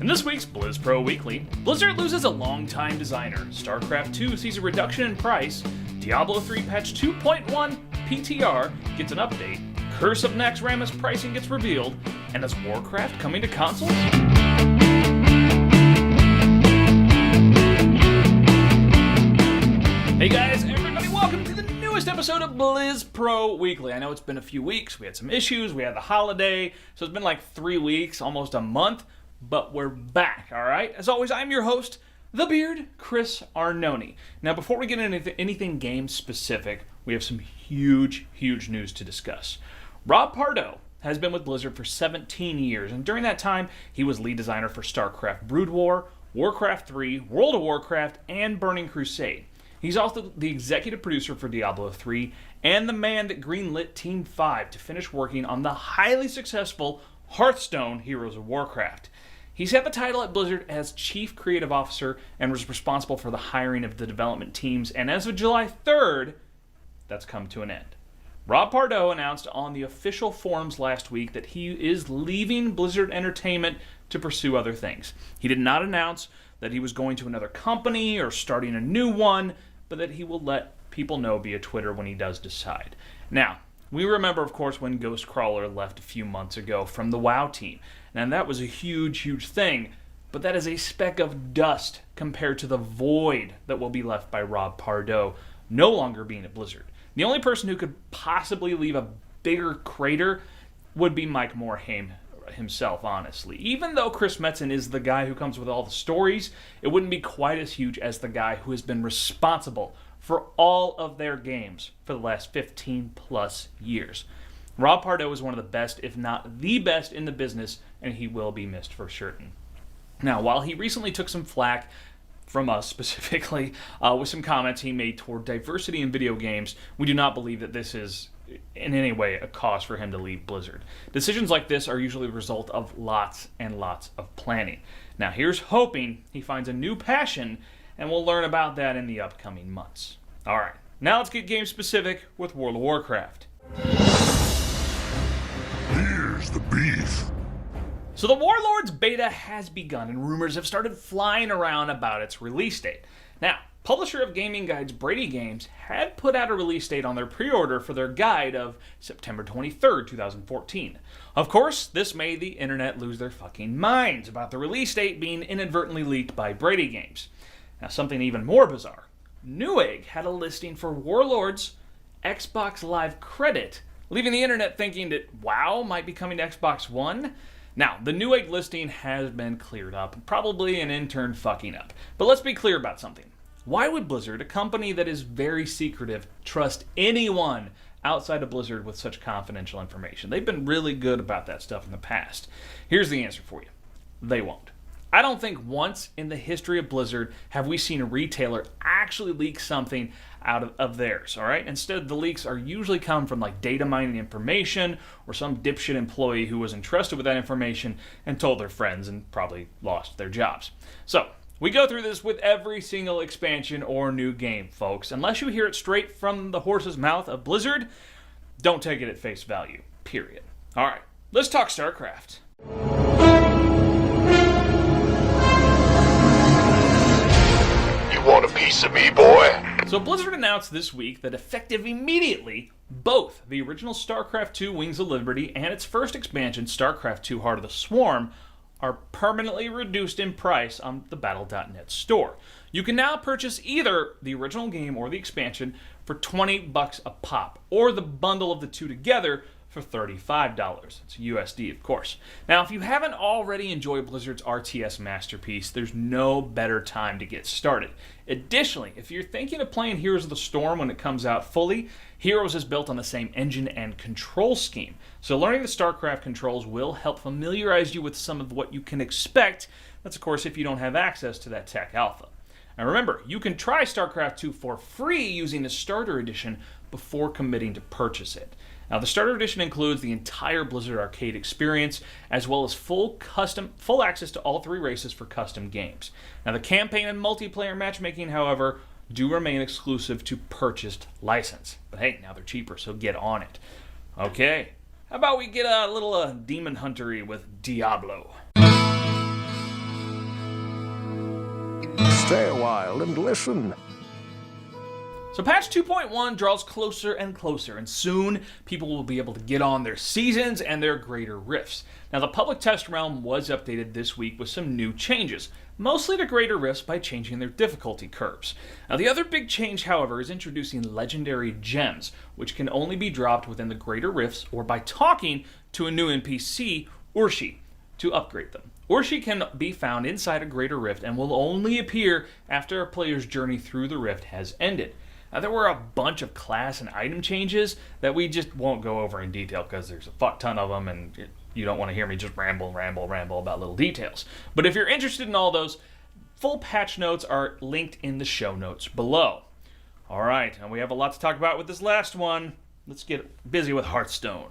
In this week's Blizz Pro Weekly, Blizzard loses a longtime designer, Starcraft 2 sees a reduction in price, Diablo 3 patch 2.1 PTR gets an update, Curse of Naxxramas pricing gets revealed, and is Warcraft coming to consoles? Hey guys, everybody, welcome to the newest episode of Blizz Pro Weekly. I know it's been a few weeks, we had some issues, we had the holiday, so it's been like 3 weeks, almost a month, but we're back, alright? As always, I'm your host, The Beard, Chris Arnone. Now, before we get into anything game specific, we have some huge news to discuss. Rob Pardo has been with Blizzard for 17 years, and during that time, he was lead designer for Starcraft Brood War, Warcraft 3, World of Warcraft, and Burning Crusade. He's also the executive producer for Diablo 3, and the man that greenlit Team 5 to finish working on the highly successful Hearthstone Heroes of Warcraft. He's had the title at Blizzard as Chief Creative Officer and was responsible for the hiring of the development teams, and as of July 3rd, that's come to an end. Rob Pardo announced on the official forums last week that he is leaving Blizzard Entertainment to pursue other things. He did not announce that he was going to another company or starting a new one, but that he will let people know via Twitter when he does decide. Now, we remember, of course, when Ghostcrawler left a few months ago from the WoW team. And that was a huge thing, but that is a speck of dust compared to the void that will be left by Rob Pardo no longer being at Blizzard. The only person who could possibly leave a bigger crater would be Mike Morhaime himself, honestly. Even though Chris Metzen is the guy who comes with all the stories, it wouldn't be quite as huge as the guy who has been responsible for all of their games for the last 15 plus years. Rob Pardo is one of the best, if not the best, in the business, and he will be missed for certain. Now, while he recently took some flack from us specifically with some comments he made toward diversity in video games, we do not believe that this is in any way a cause for him to leave Blizzard. Decisions like this are usually the result of lots and lots of planning. Now, here's hoping he finds a new passion, and we'll learn about that in the upcoming months. All right, now let's get game specific with World of Warcraft. Here's the beef. So the Warlords beta has begun, and rumors have started flying around about its release date. Now, publisher of gaming guides Brady Games had put out a release date on their pre-order for their guide of September 23rd, 2014. Of course, this made the internet lose their fucking minds about the release date being inadvertently leaked by Brady Games. Now, something even more bizarre. Newegg had a listing for Warlords Xbox Live credit, leaving the internet thinking that WoW might be coming to Xbox One. Now, the Newegg listing has been cleared up, probably an intern fucking up. But let's be clear about something. Why would Blizzard, a company that is very secretive, trust anyone outside of Blizzard with such confidential information? They've been really good about that stuff in the past. Here's the answer for you. They won't. I don't think once in the history of Blizzard have we seen a retailer actually leak something out of theirs, all right? Instead, the leaks are usually come from like data mining information or some dipshit employee who was entrusted with that information and told their friends and probably lost their jobs. So, we go through this with every single expansion or new game, folks. Unless you hear it straight from the horse's mouth of Blizzard, don't take it at face value, period. All right, let's talk Starcraft. Want a piece of me, boy? So Blizzard announced this week that effective immediately, both the original Starcraft 2 Wings of Liberty and its first expansion, Starcraft 2 Heart of the Swarm, are permanently reduced in price on the Battle.net store. You can now purchase either the original game or the expansion for $20 a pop, or the bundle of the two together for $35. It's USD, of course. Now, if you haven't already enjoyed Blizzard's RTS masterpiece, there's no better time to get started. Additionally, if you're thinking of playing Heroes of the Storm when it comes out fully, Heroes is built on the same engine and control scheme. So learning the StarCraft controls will help familiarize you with some of what you can expect. That's, of course, if you don't have access to that tech alpha. Now remember, you can try StarCraft 2 for free using the Starter Edition before committing to purchase it. Now, the Starter Edition includes the entire Blizzard Arcade experience, as well as full access to all three races for custom games. Now, the campaign and multiplayer matchmaking, however, do remain exclusive to purchased license. But hey, now they're cheaper, so get on it. Okay, how about we get a little demon huntery with Diablo? Stay a while and listen. So patch 2.1 draws closer and closer, and soon people will be able to get on their seasons and their greater rifts. Now the public test realm was updated this week with some new changes, mostly to greater rifts by changing their difficulty curves. Now the other big change, however, is introducing legendary gems, which can only be dropped within the greater rifts or by talking to a new NPC, Urshi, to upgrade them. Urshi can be found inside a greater rift and will only appear after a player's journey through the rift has ended. Now, there were a bunch of class and item changes that we just won't go over in detail because there's a fuck ton of them and you don't want to hear me just ramble about little details. But if you're interested in all those, full patch notes are linked in the show notes below. All right, and we have a lot to talk about with this last one. Let's get busy with Hearthstone.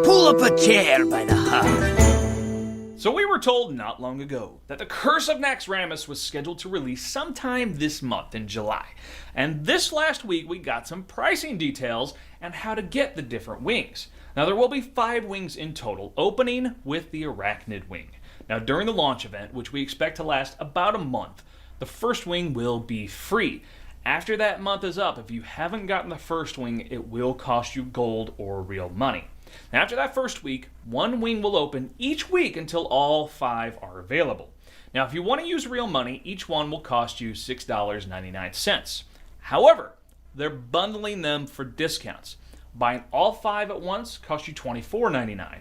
Pull up a chair by the hearth. So we were told not long ago that the Curse of Naxxramas was scheduled to release sometime this month in July. And this last week we got some pricing details and how to get the different wings. Now there will be 5 wings in total, opening with the Arachnid wing. Now during the launch event, which we expect to last about a month, the first wing will be free. After that month is up, if you haven't gotten the first wing, it will cost you gold or real money. Now, after that first week, 1 wing will open each week until all 5 are available. Now, if you want to use real money, each one will cost you $6.99. However, they're bundling them for discounts. Buying all 5 at once costs you $24.99.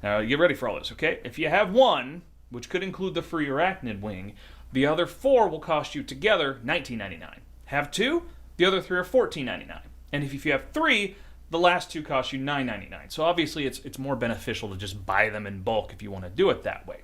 Now, get ready for all this, okay? If you have 1, which could include the free Arachnid wing, the other 4 will cost you together $19.99. Have 2, the other 3 are $14.99. And if you have 3, the last 2 cost you $9.99. So obviously it's more beneficial to just buy them in bulk if you want to do it that way.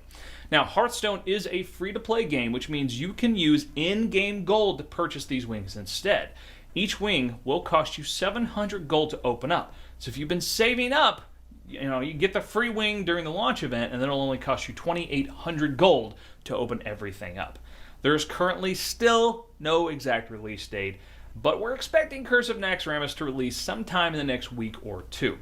Now, Hearthstone is a free-to-play game, which means you can use in-game gold to purchase these wings instead. Each wing will cost you 700 gold to open up. So if you've been saving up, you get the free wing during the launch event, and then it'll only cost you 2,800 gold to open everything up. There is currently still no exact release date, but we're expecting Curse of Naxxramas to release sometime in the next week or 2.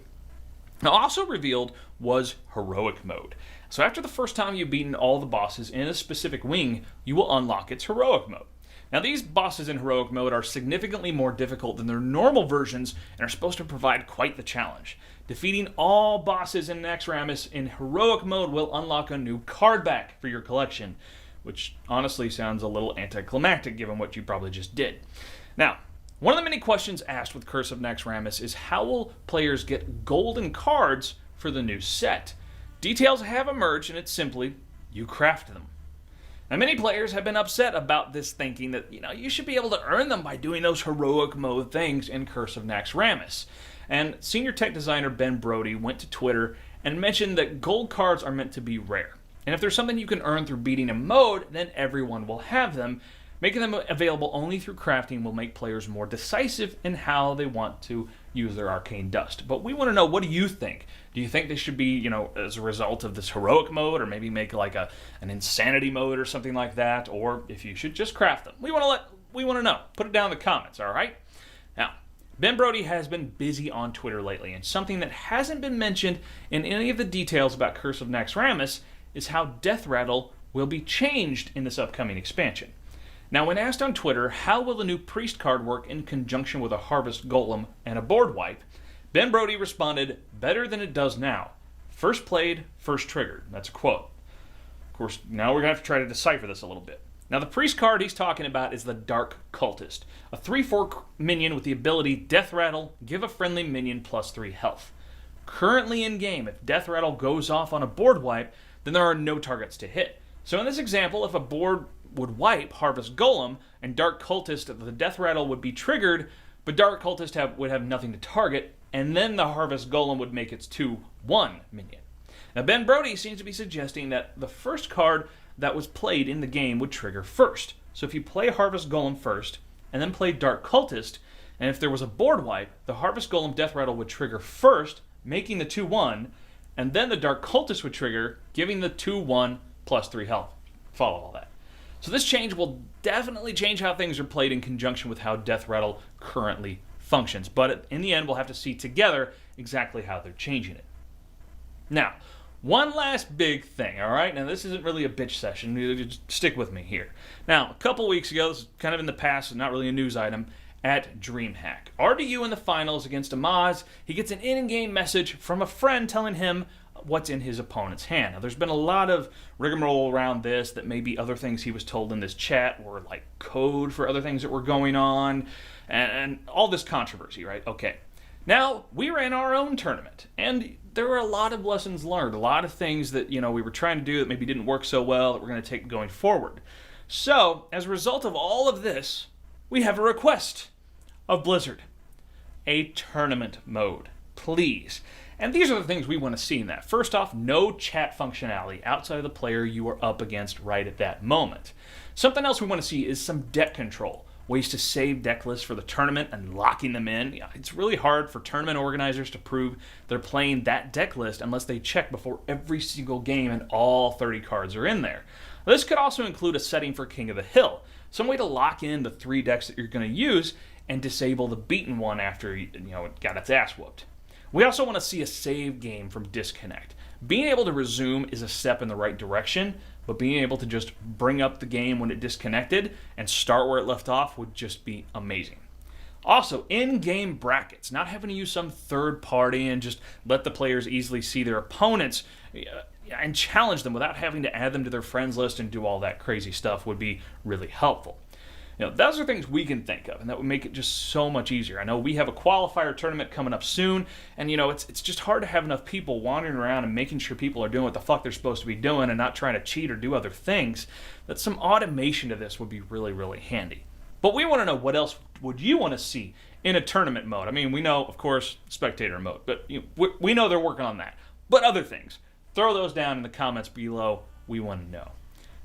Now, also revealed was Heroic Mode. So after the first time you've beaten all the bosses in a specific wing, you will unlock its Heroic Mode. Now, these bosses in Heroic Mode are significantly more difficult than their normal versions and are supposed to provide quite the challenge. Defeating all bosses in Naxxramas in Heroic Mode will unlock a new card back for your collection, which honestly sounds a little anticlimactic given what you probably just did. Now, one of the many questions asked with Curse of Naxxramas is how will players get golden cards for the new set? Details have emerged, and it's simply, you craft them. Now, many players have been upset about this, thinking that, you should be able to earn them by doing those heroic mode things in Curse of Naxxramas. And senior tech designer Ben Brody went to Twitter and mentioned that gold cards are meant to be rare. And if there's something you can earn through beating a mode, then everyone will have them. Making them available only through crafting will make players more decisive in how they want to use their arcane dust. But we want to know, what do you think? Do you think they should be, as a result of this heroic mode, or maybe make like an insanity mode or something like that, or if you should just craft them? We want to know. Put it down in the comments, all right? Now, Ben Brody has been busy on Twitter lately, and something that hasn't been mentioned in any of the details about Curse of Naxxramas is how Death Rattle will be changed in this upcoming expansion. Now, when asked on Twitter, how will the new priest card work in conjunction with a harvest golem and a board wipe, Ben Brody responded, better than it does now. First played, first triggered. That's a quote. Of course, now we're going to have to try to decipher this a little bit. Now, the priest card he's talking about is the Dark Cultist, a 3/4 minion with the ability Death Rattle, give a friendly minion +3 health. Currently in game, if Death Rattle goes off on a board wipe, then there are no targets to hit. So in this example, if a board would wipe Harvest Golem and Dark Cultist, the Death Rattle would be triggered, but Dark Cultist would have nothing to target, and then the Harvest Golem would make its 2/1 minion. Now, Ben Brody seems to be suggesting that the first card that was played in the game would trigger first. So if you play Harvest Golem first, and then play Dark Cultist, and if there was a board wipe, the Harvest Golem Death Rattle would trigger first, making the 2/1, and then the Dark Cultist would trigger, giving the 2/1 +3 health. Follow all that. So this change will definitely change how things are played in conjunction with how Death Rattle currently functions. But in the end, we'll have to see together exactly how they're changing it. Now, One last big thing, all right? Now, this isn't really a bitch session. Just stick with me here. Now, a couple weeks ago, this is kind of in the past, not really a news item, at DreamHack. RDU in the finals against Amaz, he gets an in-game message from a friend telling him what's in his opponent's hand. Now, there's been a lot of rigmarole around this, that maybe other things he was told in this chat were like code for other things that were going on, and all this controversy, right? Okay. Now, we ran our own tournament, and there were a lot of lessons learned, a lot of things that, we were trying to do that maybe didn't work so well that we're going to take going forward. So, as a result of all of this, we have a request of Blizzard. A tournament mode, please. And these are the things we want to see in that. First off, no chat functionality outside of the player you are up against right at that moment. Something else we want to see is some deck control. Ways to save deck lists for the tournament and locking them in. Yeah, it's really hard for tournament organizers to prove they're playing that deck list unless they check before every single game and all 30 cards are in there. This could also include a setting for King of the Hill. Some way to lock in the 3 decks that you're going to use and disable the beaten one after it got its ass whooped. We also want to see a save game from disconnect. Being able to resume is a step in the right direction, but being able to just bring up the game when it disconnected and start where it left off would just be amazing. Also, in-game brackets, not having to use some third party and just let the players easily see their opponents and challenge them without having to add them to their friends list and do all that crazy stuff would be really helpful. Those are things we can think of, and that would make it just so much easier. I know we have a qualifier tournament coming up soon, and it's just hard to have enough people wandering around and making sure people are doing what the fuck they're supposed to be doing and not trying to cheat or do other things, that some automation to this would be really, really handy. But we want to know, what else would you want to see in a tournament mode? I mean, we know, of course, spectator mode, but we know they're working on that. But other things, throw those down in the comments below. We want to know.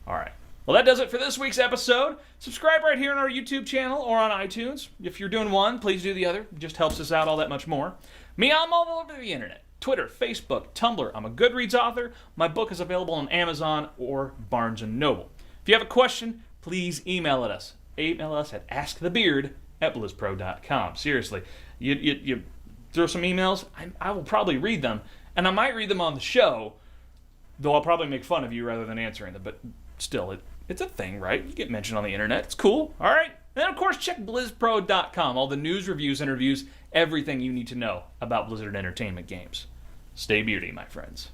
All right. Well, that does it for this week's episode. Subscribe right here on our YouTube channel or on iTunes. If you're doing one, please do the other. It just helps us out all that much more. Me, I'm all over the internet. Twitter, Facebook, Tumblr. I'm a Goodreads author. My book is available on Amazon or Barnes & Noble. If you have a question, please email us. Email us at askthebeard@blizzpro.com. Seriously, you throw some emails, I will probably read them. And I might read them on the show, though I'll probably make fun of you rather than answering them. But still, it's a thing, right? You get mentioned on the internet. It's cool. All right. And of course, check blizzpro.com. All the news, reviews, interviews, everything you need to know about Blizzard Entertainment games. Stay beauty, my friends.